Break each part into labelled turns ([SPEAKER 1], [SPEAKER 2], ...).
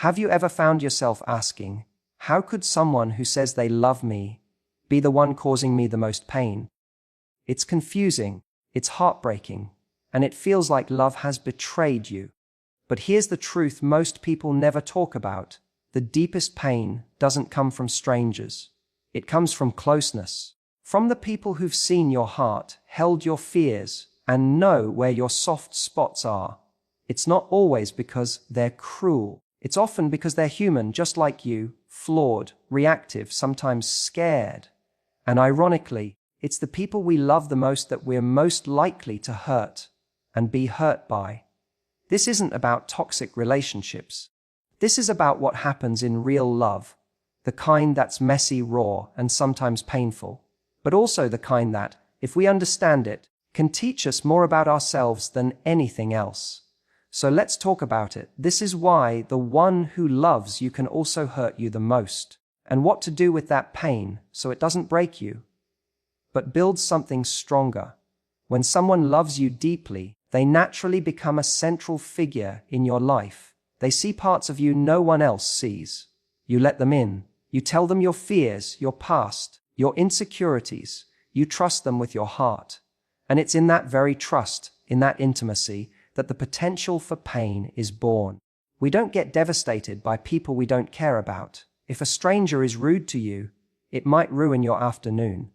[SPEAKER 1] Have you ever found yourself asking, how could someone who says they love me be the one causing me the most pain? It's confusing, it's heartbreaking, and it feels like love has betrayed you. But here's the truth most people never talk about. The deepest pain doesn't come from strangers. It comes from closeness. From the people who've seen your heart, held your fears, and know where your soft spots are. It's not always because they're cruel. It's often because they're human, just like you, flawed, reactive, sometimes scared. And ironically, it's the people we love the most that we're most likely to hurt and be hurt by. This isn't about toxic relationships. This is about what happens in real love, the kind that's messy, raw, and sometimes painful, but also the kind that, if we understand it, can teach us more about ourselves than anything else. So let's talk about it. This is why the one who loves you can also hurt you the most, and what to do with that pain so it doesn't break you, but builds something stronger. When someone loves you deeply, they naturally become a central figure in your life. They see parts of you no one else sees. You let them in. You tell them your fears, your past, your insecurities. You trust them with your heart. And it's in that very trust, in that intimacy, that the potential for pain is born. We don't get devastated by people we don't care about. If a stranger is rude to you, it might ruin your afternoon.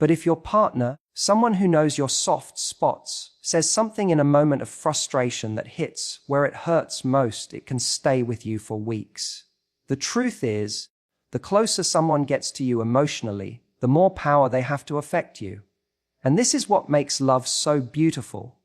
[SPEAKER 1] But if your partner, someone who knows your soft spots, says something in a moment of frustration that hits where it hurts most, it can stay with you for weeks. The truth is, the closer someone gets to you emotionally, the more power they have to affect you. And this is what makes love so beautiful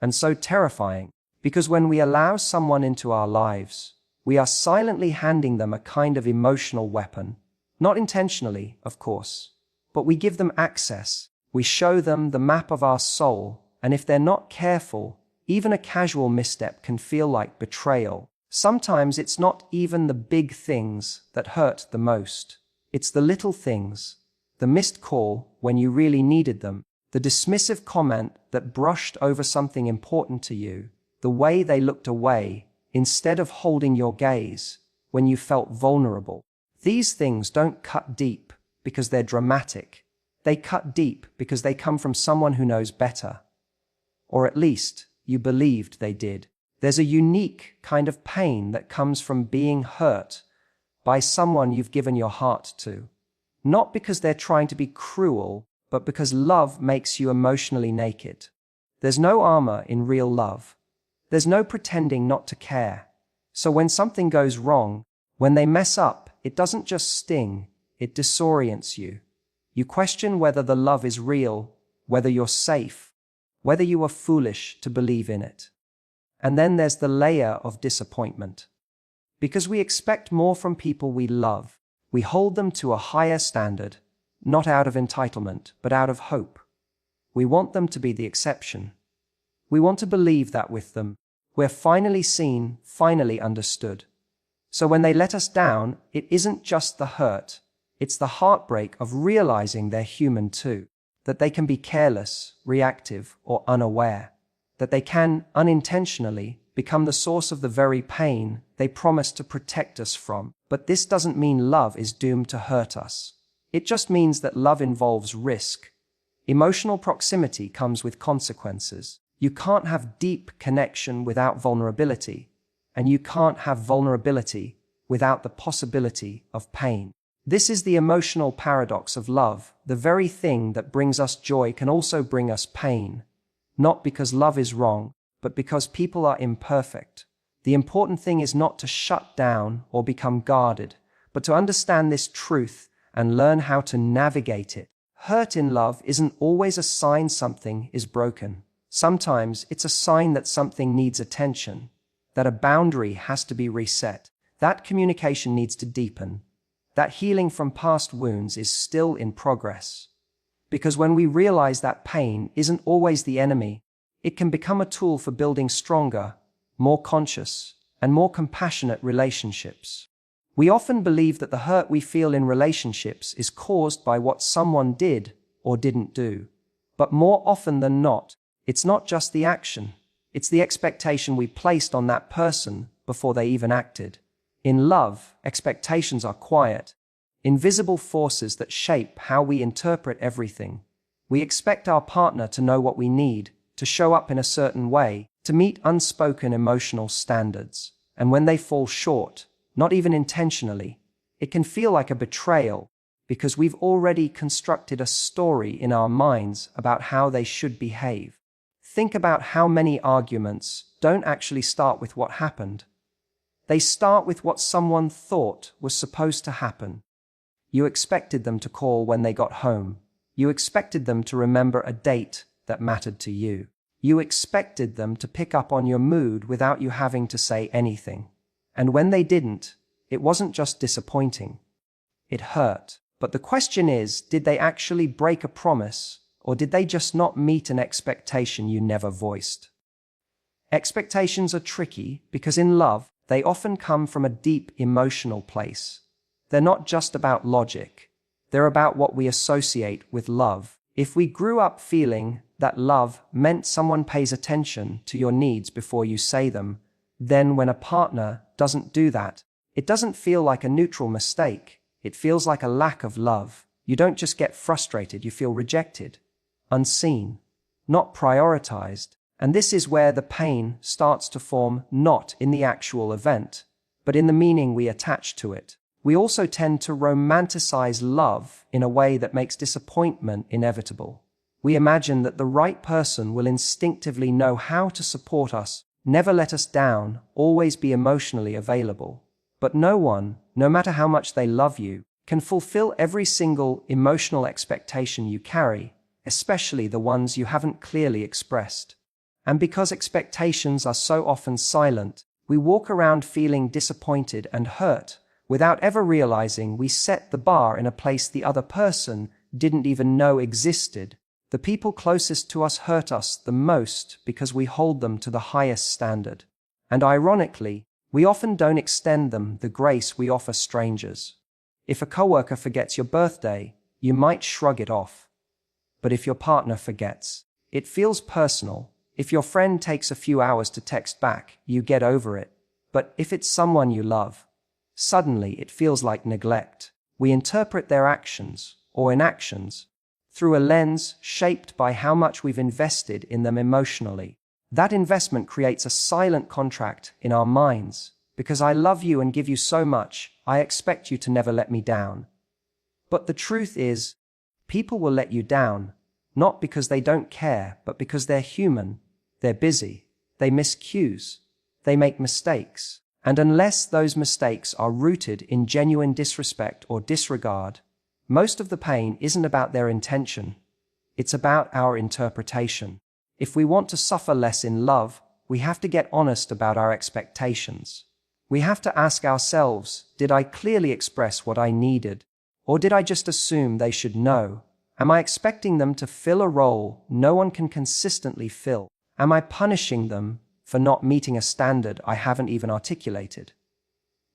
[SPEAKER 1] and so terrifying, because when we allow someone into our lives, we are silently handing them a kind of emotional weapon. Not intentionally, of course, but we give them access. We show them the map of our soul, and if they're not careful, even a casual misstep can feel like betrayal. Sometimes it's not even the big things that hurt the most. It's the little things, the missed call when you really needed them, the dismissive comment that brushed over something important to you, the way they looked away instead of holding your gaze when you felt vulnerable. These things don't cut deep because they're dramatic. They cut deep because they come from someone who knows better. Or at least, you believed they did. There's a unique kind of pain that comes from being hurt by someone you've given your heart to. Not because they're trying to be cruel, but because love makes you emotionally naked. There's no armor in real love. There's no pretending not to care. So when something goes wrong, when they mess up, it doesn't just sting, it disorients you. You question whether the love is real, whether you're safe, whether you are foolish to believe in it. And then there's the layer of disappointment. Because we expect more from people we love, we hold them to a higher standard, not out of entitlement, but out of hope. We want them to be the exception. We want to believe that with them, we're finally seen, finally understood. So when they let us down, it isn't just the hurt, it's the heartbreak of realizing they're human too, that they can be careless, reactive, or unaware, that they can, unintentionally, become the source of the very pain they promised to protect us from. But this doesn't mean love is doomed to hurt us. It just means that love involves risk. Emotional proximity comes with consequences. You can't have deep connection without vulnerability, and you can't have vulnerability without the possibility of pain. This is the emotional paradox of love. The very thing that brings us joy can also bring us pain, not because love is wrong, but because people are imperfect. The important thing is not to shut down or become guarded, but to understand this truth and learn how to navigate it. Hurt in love isn't always a sign something is broken. Sometimes it's a sign that something needs attention, that a boundary has to be reset, that communication needs to deepen, that healing from past wounds is still in progress. Because when we realize that pain isn't always the enemy, it can become a tool for building stronger, more conscious, and more compassionate relationships. We often believe that the hurt we feel in relationships is caused by what someone did or didn't do. But more often than not, it's not just the action, it's the expectation we placed on that person before they even acted. In love, expectations are quiet, invisible forces that shape how we interpret everything. We expect our partner to know what we need, to show up in a certain way, to meet unspoken emotional standards. And when they fall short, not even intentionally, it can feel like a betrayal because we've already constructed a story in our minds about how they should behave. Think about how many arguments don't actually start with what happened. They start with what someone thought was supposed to happen. You expected them to call when they got home. You expected them to remember a date that mattered to you. You expected them to pick up on your mood without you having to say anything. And when they didn't, it wasn't just disappointing. It hurt. But the question is, did they actually break a promise, or did they just not meet an expectation you never voiced? Expectations are tricky because in love, they often come from a deep emotional place. They're not just about logic. They're about what we associate with love. If we grew up feeling that love meant someone pays attention to your needs before you say them, then when a partner doesn't do that, it doesn't feel like a neutral mistake. It feels like a lack of love. You don't just get frustrated, you feel rejected, unseen, not prioritized. And this is where the pain starts to form, not in the actual event, but in the meaning we attach to it. We also tend to romanticize love in a way that makes disappointment inevitable. We imagine that the right person will instinctively know how to support us, never let us down, always be emotionally available. But no one, no matter how much they love you, can fulfill every single emotional expectation you carry, especially the ones you haven't clearly expressed. And because expectations are so often silent, we walk around feeling disappointed and hurt, without ever realizing we set the bar in a place the other person didn't even know existed. The people closest to us hurt us the most because we hold them to the highest standard. And ironically, we often don't extend them the grace we offer strangers. If a coworker forgets your birthday, you might shrug it off. But if your partner forgets, it feels personal. If your friend takes a few hours to text back, you get over it. But if it's someone you love, suddenly it feels like neglect. We interpret their actions, or inactions, through a lens shaped by how much we've invested in them emotionally. That investment creates a silent contract in our minds. Because I love you and give you so much, I expect you to never let me down. But the truth is, people will let you down, not because they don't care, but because they're human. They're busy. They miss cues. They make mistakes. And unless those mistakes are rooted in genuine disrespect or disregard, most of the pain isn't about their intention. It's about our interpretation. If we want to suffer less in love, we have to get honest about our expectations. We have to ask ourselves, did I clearly express what I needed? Or did I just assume they should know? Am I expecting them to fill a role no one can consistently fill? Am I punishing them for not meeting a standard I haven't even articulated?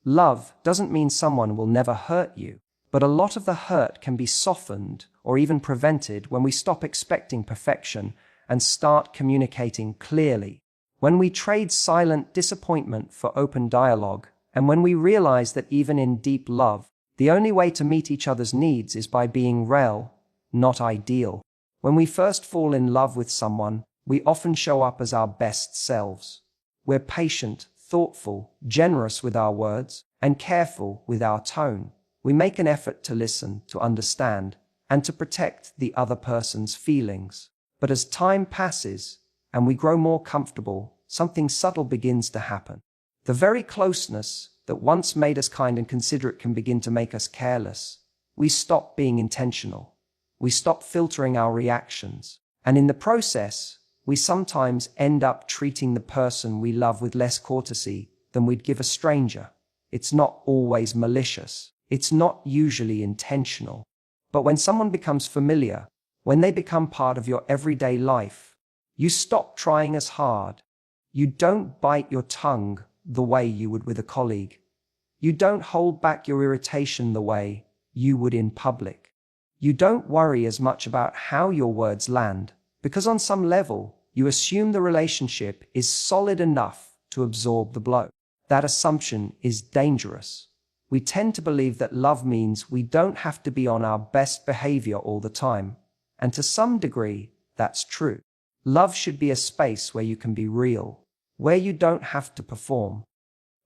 [SPEAKER 1] Love doesn't mean someone will never hurt you, but a lot of the hurt can be softened or even prevented when we stop expecting perfection and start communicating clearly. When we trade silent disappointment for open dialogue, and when we realize that even in deep love, the only way to meet each other's needs is by being real, not ideal. When we first fall in love with someone, we often show up as our best selves. We're patient, thoughtful, generous with our words, and careful with our tone. We make an effort to listen, to understand, and to protect the other person's feelings. But as time passes, and we grow more comfortable, something subtle begins to happen. The very closeness that once made us kind and considerate can begin to make us careless. We stop being intentional. We stop filtering our reactions. And in the process, we sometimes end up treating the person we love with less courtesy than we'd give a stranger. It's not always malicious. It's not usually intentional. But when someone becomes familiar, when they become part of your everyday life, you stop trying as hard. You don't bite your tongue the way you would with a colleague. You don't hold back your irritation the way you would in public. You don't worry as much about how your words land, because on some level, you assume the relationship is solid enough to absorb the blow. That assumption is dangerous. We tend to believe that love means we don't have to be on our best behavior all the time. And to some degree, that's true. Love should be a space where you can be real, where you don't have to perform.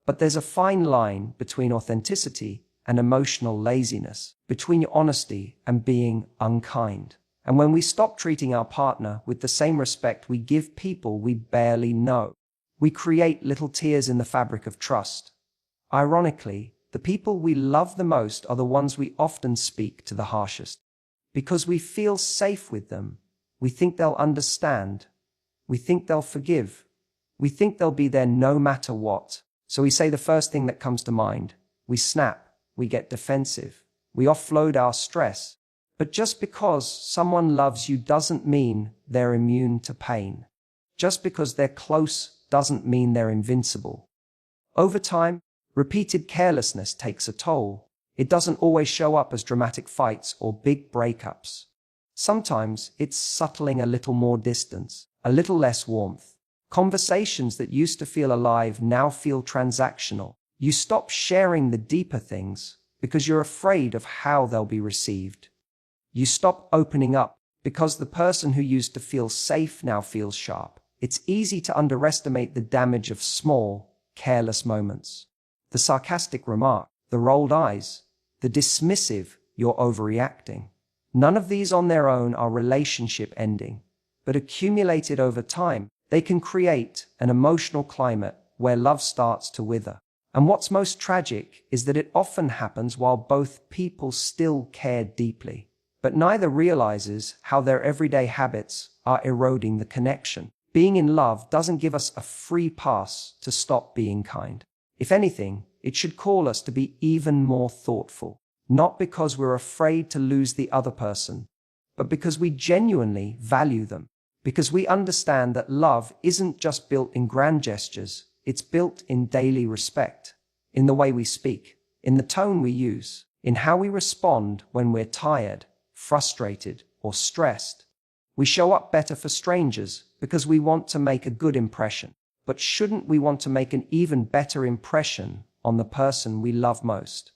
[SPEAKER 1] But there's a fine line between authenticity and emotional laziness, between honesty and being unkind. And when we stop treating our partner with the same respect we give people we barely know, we create little tears in the fabric of trust. Ironically, the people we love the most are the ones we often speak to the harshest. Because we feel safe with them, we think they'll understand, we think they'll forgive, we think they'll be there no matter what. So we say the first thing that comes to mind. We snap, we get defensive, we offload our stress. But just because someone loves you doesn't mean they're immune to pain. Just because they're close doesn't mean they're invincible. Over time, repeated carelessness takes a toll. It doesn't always show up as dramatic fights or big breakups. Sometimes it's subtling a little more distance, a little less warmth. Conversations that used to feel alive now feel transactional. You stop sharing the deeper things because you're afraid of how they'll be received. You stop opening up because the person who used to feel safe now feels sharp. It's easy to underestimate the damage of small, careless moments. The sarcastic remark, the rolled eyes, the dismissive, "you're overreacting." None of these on their own are relationship ending, but accumulated over time, they can create an emotional climate where love starts to wither. And what's most tragic is that it often happens while both people still care deeply, but neither realizes how their everyday habits are eroding the connection. Being in love doesn't give us a free pass to stop being kind. If anything, it should call us to be even more thoughtful, not because we're afraid to lose the other person, but because we genuinely value them, because we understand that love isn't just built in grand gestures, it's built in daily respect, in the way we speak, in the tone we use, in how we respond when we're tired, frustrated, or stressed. We show up better for strangers because we want to make a good impression. But shouldn't we want to make an even better impression on the person we love most?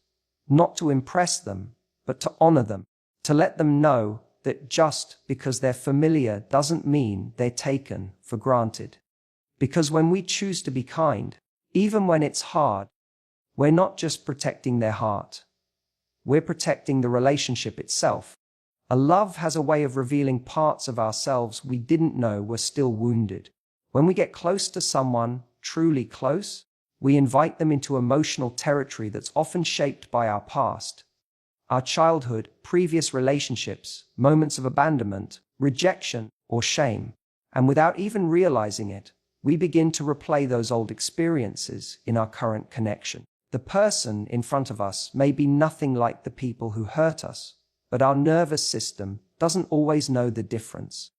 [SPEAKER 1] Not to impress them, but to honor them, to let them know that just because they're familiar doesn't mean they're taken for granted. Because when we choose to be kind, even when it's hard, we're not just protecting their heart, we're protecting the relationship itself. A love has a way of revealing parts of ourselves we didn't know were still wounded. When we get close to someone, truly close, we invite them into emotional territory that's often shaped by our past, our childhood, previous relationships, moments of abandonment, rejection, or shame. And without even realizing it, we begin to replay those old experiences in our current connection. The person in front of us may be nothing like the people who hurt us, but our nervous system doesn't always know the difference.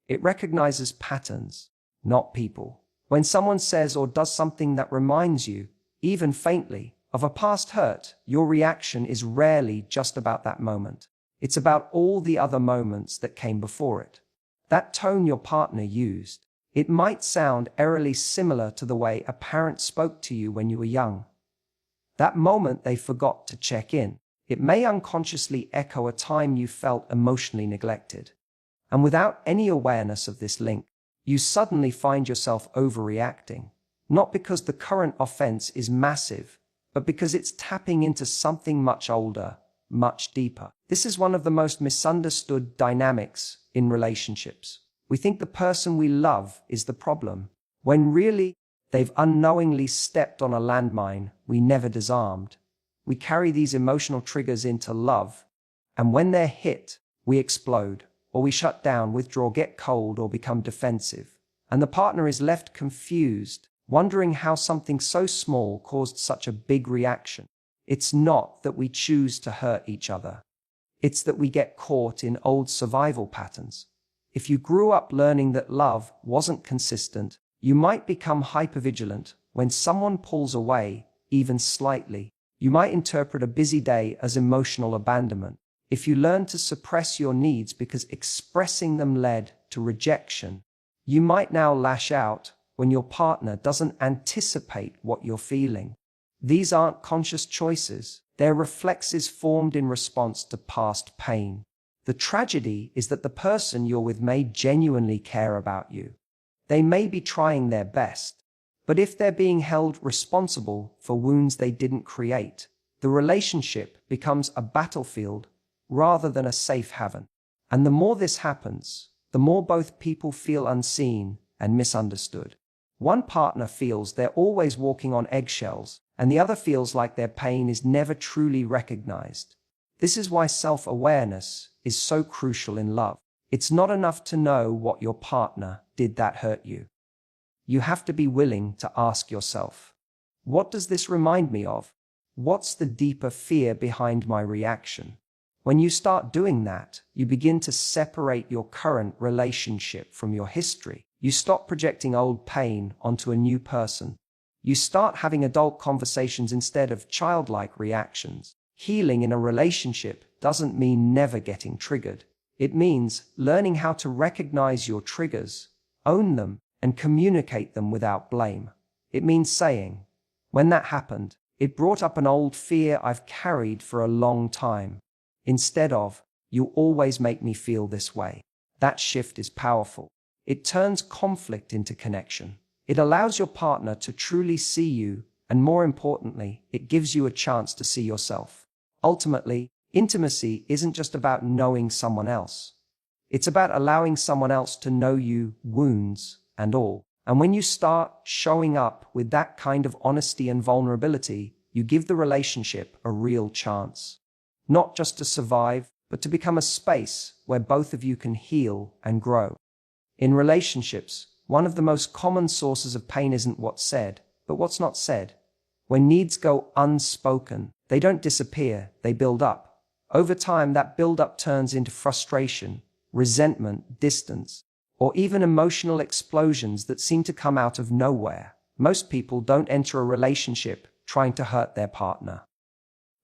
[SPEAKER 1] It recognizes patterns, not people. When someone says or does something that reminds you, even faintly, of a past hurt, your reaction is rarely just about that moment. It's about all the other moments that came before it. That tone your partner used, it might sound eerily similar to the way a parent spoke to you when you were young. That moment they forgot to check in. It may unconsciously echo a time you felt emotionally neglected. And without any awareness of this link, you suddenly find yourself overreacting, not because the current offense is massive, but because it's tapping into something much older, much deeper. This is one of the most misunderstood dynamics in relationships. We think the person we love is the problem, when really they've unknowingly stepped on a landmine we never disarmed. We carry these emotional triggers into love, and when they're hit, we explode, or we shut down, withdraw, get cold, or become defensive. And the partner is left confused, wondering how something so small caused such a big reaction. It's not that we choose to hurt each other. It's that we get caught in old survival patterns. If you grew up learning that love wasn't consistent, you might become hypervigilant when someone pulls away, even slightly. You might interpret a busy day as emotional abandonment. If you learn to suppress your needs because expressing them led to rejection, you might now lash out when your partner doesn't anticipate what you're feeling. These aren't conscious choices, they're reflexes formed in response to past pain. The tragedy is that the person you're with may genuinely care about you. They may be trying their best. But if they're being held responsible for wounds they didn't create, the relationship becomes a battlefield rather than a safe haven. And the more this happens, the more both people feel unseen and misunderstood. One partner feels they're always walking on eggshells, and the other feels like their pain is never truly recognized. This is why self-awareness is so crucial in love. It's not enough to know what your partner did that hurt you. You have to be willing to ask yourself, what does this remind me of? What's the deeper fear behind my reaction? When you start doing that, you begin to separate your current relationship from your history. You stop projecting old pain onto a new person. You start having adult conversations instead of childlike reactions. Healing in a relationship doesn't mean never getting triggered. It means learning how to recognize your triggers, own them, and communicate them without blame. It means saying, when that happened, it brought up an old fear I've carried for a long time. Instead of, you always make me feel this way. That shift is powerful. It turns conflict into connection. It allows your partner to truly see you, and more importantly, it gives you a chance to see yourself. Ultimately, intimacy isn't just about knowing someone else. It's about allowing someone else to know you, wounds and all. And when you start showing up with that kind of honesty and vulnerability, you give the relationship a real chance. Not just to survive, but to become a space where both of you can heal and grow. In relationships, one of the most common sources of pain isn't what's said, but what's not said. When needs go unspoken, they don't disappear, they build up. Over time, that build-up turns into frustration, resentment, distance, or even emotional explosions that seem to come out of nowhere. Most people don't enter a relationship trying to hurt their partner.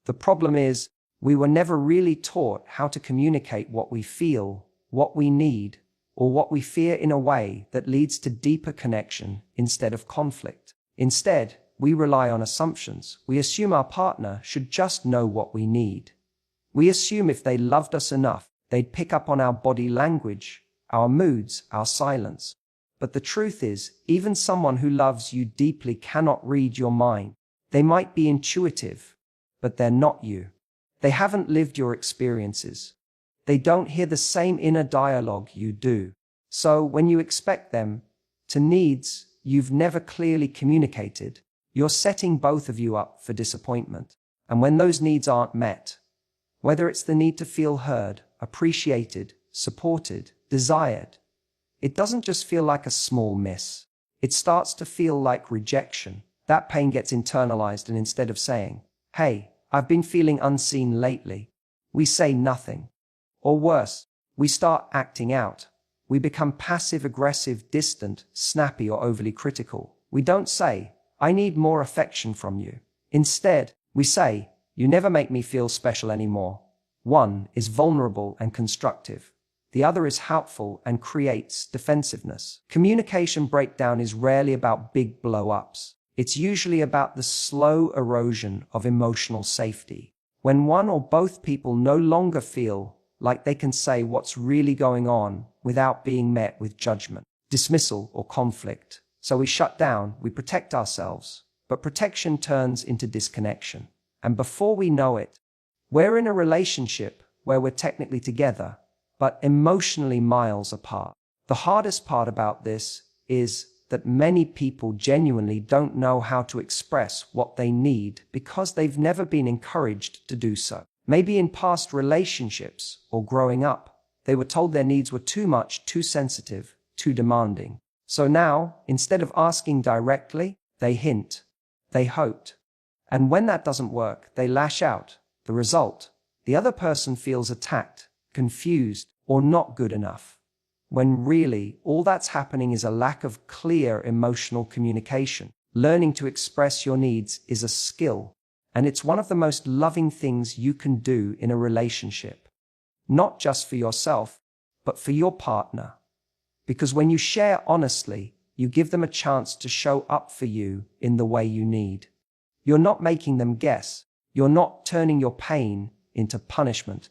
[SPEAKER 1] The problem is, we were never really taught how to communicate what we feel, what we need, or what we fear in a way that leads to deeper connection instead of conflict. Instead, we rely on assumptions. We assume our partner should just know what we need. We assume if they loved us enough, they'd pick up on our body language, our moods, our silence. But the truth is, even someone who loves you deeply cannot read your mind. They might be intuitive, but they're not you. They haven't lived your experiences. They don't hear the same inner dialogue you do. So when you expect them to needs you've never clearly communicated, you're setting both of you up for disappointment. And when those needs aren't met, whether it's the need to feel heard, appreciated, supported, desired, it doesn't just feel like a small miss. It starts to feel like rejection. That pain gets internalized, and instead of saying, "Hey, I've been feeling unseen lately," we say nothing. Or worse, we start acting out. We become passive-aggressive, distant, snappy, or overly critical. We don't say, "I need more affection from you." Instead, we say, "You never make me feel special anymore." One is vulnerable and constructive. The other is hurtful and creates defensiveness. Communication breakdown is rarely about big blow-ups. It's usually about the slow erosion of emotional safety. When one or both people no longer feel like they can say what's really going on without being met with judgment, dismissal, or conflict. So we shut down, we protect ourselves, but protection turns into disconnection. And before we know it, we're in a relationship where we're technically together, but emotionally miles apart. The hardest part about this is that many people genuinely don't know how to express what they need because they've never been encouraged to do so. Maybe in past relationships or growing up, they were told their needs were too much, too sensitive, too demanding. So now, instead of asking directly, they hint, they hoped. And when that doesn't work, they lash out. The result, the other person feels attacked, confused, or not good enough. When really, all that's happening is a lack of clear emotional communication. Learning to express your needs is a skill, and it's one of the most loving things you can do in a relationship. Not just for yourself, but for your partner. Because when you share honestly, You give them a chance to show up for you in the way you need. You're not making them guess. You're not turning your pain into punishment.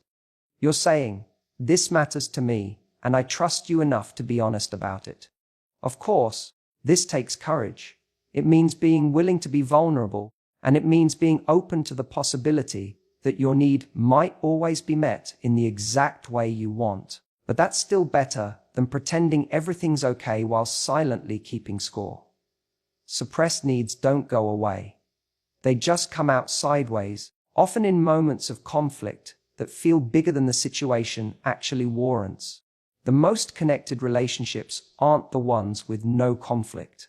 [SPEAKER 1] You're saying, "This matters to me, and I trust you enough to be honest about it." Of course, this takes courage. It means being willing to be vulnerable, and it means being open to the possibility that your need might always be met in the exact way you want. But that's still better than pretending everything's okay while silently keeping score. Suppressed needs don't go away. They just come out sideways, often in moments of conflict that feel bigger than the situation actually warrants. The most connected relationships aren't the ones with no conflict.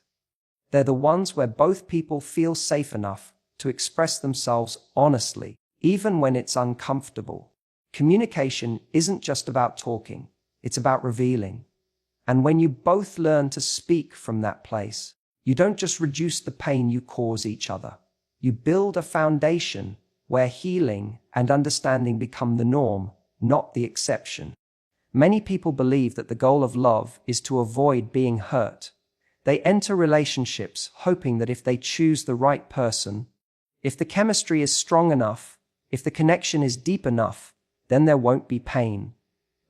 [SPEAKER 1] They're the ones where both people feel safe enough to express themselves honestly, even when it's uncomfortable. Communication isn't just about talking, it's about revealing. And when you both learn to speak from that place, you don't just reduce the pain you cause each other. You build a foundation where healing and understanding become the norm, not the exception. Many people believe that the goal of love is to avoid being hurt. They enter relationships hoping that if they choose the right person, if the chemistry is strong enough, if the connection is deep enough, then there won't be pain.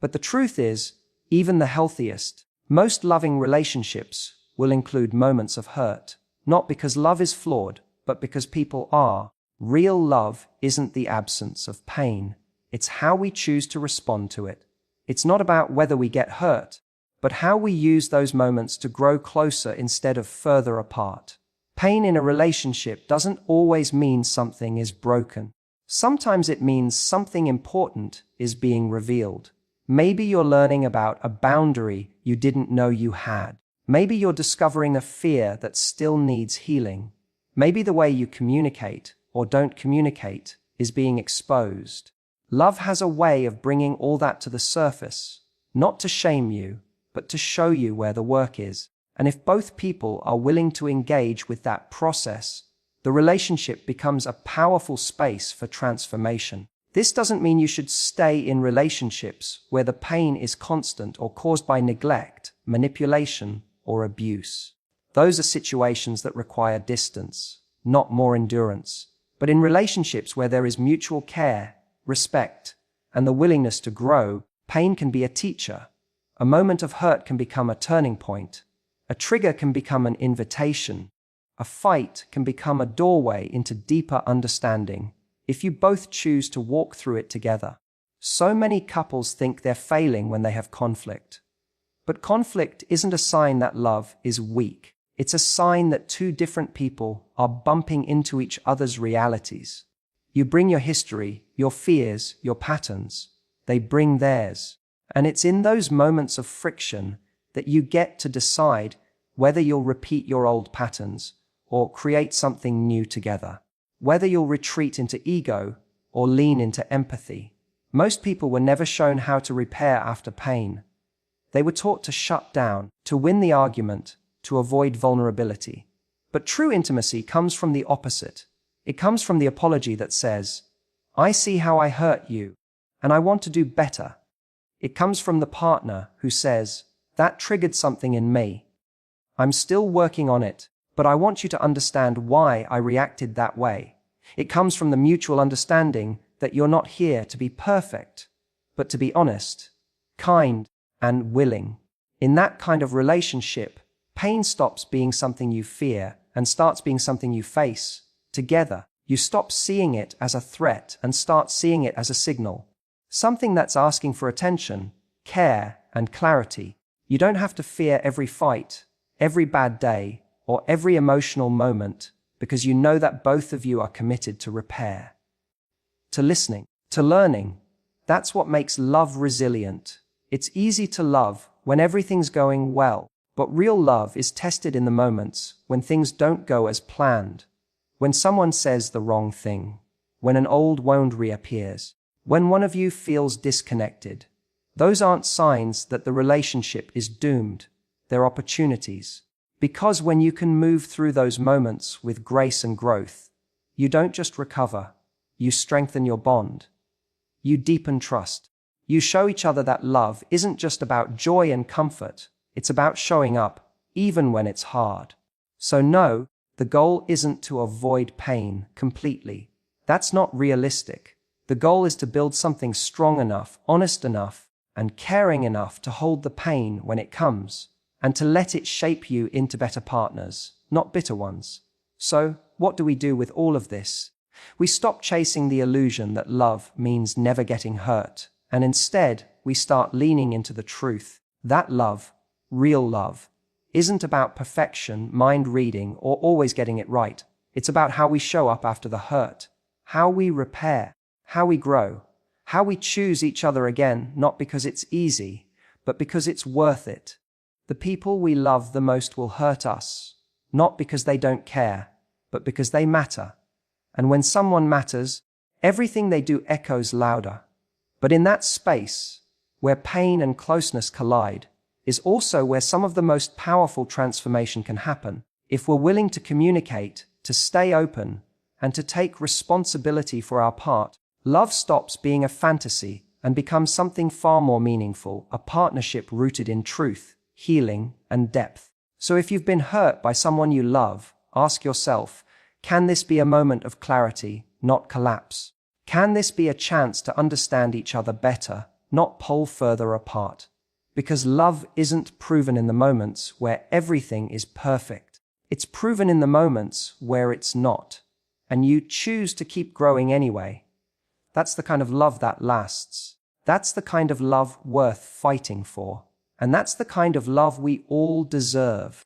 [SPEAKER 1] But the truth is, even the healthiest, most loving relationships will include moments of hurt, not because love is flawed, but because people are. Real love isn't the absence of pain. It's how we choose to respond to it. It's not about whether we get hurt, but how we use those moments to grow closer instead of further apart. Pain in a relationship doesn't always mean something is broken. Sometimes it means something important is being revealed. Maybe you're learning about a boundary you didn't know you had. Maybe you're discovering a fear that still needs healing. Maybe the way you communicate or don't communicate is being exposed. Love has a way of bringing all that to the surface, not to shame you, but to show you where the work is. And if both people are willing to engage with that process, the relationship becomes a powerful space for transformation. This doesn't mean you should stay in relationships where the pain is constant or caused by neglect, manipulation, or abuse. Those are situations that require distance, not more endurance. But in relationships where there is mutual care, respect, and the willingness to grow, pain can be a teacher. A moment of hurt can become a turning point. A trigger can become an invitation. A fight can become a doorway into deeper understanding, if you both choose to walk through it together. So many couples think they're failing when they have conflict. But conflict isn't a sign that love is weak. It's a sign that two different people are bumping into each other's realities. You bring your history, your fears, your patterns. They bring theirs. And it's in those moments of friction that you get to decide whether you'll repeat your old patterns or create something new together. Whether you'll retreat into ego or lean into empathy. Most people were never shown how to repair after pain. They were taught to shut down, to win the argument, to avoid vulnerability. But true intimacy comes from the opposite. It comes from the apology that says, "I see how I hurt you, and I want to do better." It comes from the partner who says, "That triggered something in me. I'm still working on it, but I want you to understand why I reacted that way." It comes from the mutual understanding that you're not here to be perfect, but to be honest, kind, and willing. In that kind of relationship, pain stops being something you fear and starts being something you face together. You stop seeing it as a threat and start seeing it as a signal. Something that's asking for attention, care, and clarity. You don't have to fear every fight, every bad day, or every emotional moment, because you know that both of you are committed to repair, to listening, to learning. That's what makes love resilient. It's easy to love when everything's going well, but real love is tested in the moments when things don't go as planned, when someone says the wrong thing, when an old wound reappears, when one of you feels disconnected. Those aren't signs that the relationship is doomed. They're opportunities. Because when you can move through those moments with grace and growth, you don't just recover, you strengthen your bond. You deepen trust. You show each other that love isn't just about joy and comfort, it's about showing up, even when it's hard. So no, the goal isn't to avoid pain completely. That's not realistic. The goal is to build something strong enough, honest enough, and caring enough to hold the pain when it comes, and to let it shape you into better partners, not bitter ones. So, what do we do with all of this? We stop chasing the illusion that love means never getting hurt, and instead, we start leaning into the truth that love, real love, isn't about perfection, mind reading, or always getting it right. It's about how we show up after the hurt, how we repair, how we grow, how we choose each other again, not because it's easy, but because it's worth it. The people we love the most will hurt us, not because they don't care, but because they matter. And when someone matters, everything they do echoes louder. But in that space, where pain and closeness collide, is also where some of the most powerful transformation can happen. If we're willing to communicate, to stay open, and to take responsibility for our part, love stops being a fantasy and becomes something far more meaningful, a partnership rooted in truth, healing, and depth. So if you've been hurt by someone you love, ask yourself, can this be a moment of clarity, not collapse? Can this be a chance to understand each other better, not pull further apart? Because love isn't proven in the moments where everything is perfect. It's proven in the moments where it's not. And you choose to keep growing anyway. That's the kind of love that lasts. That's the kind of love worth fighting for. And that's the kind of love we all deserve.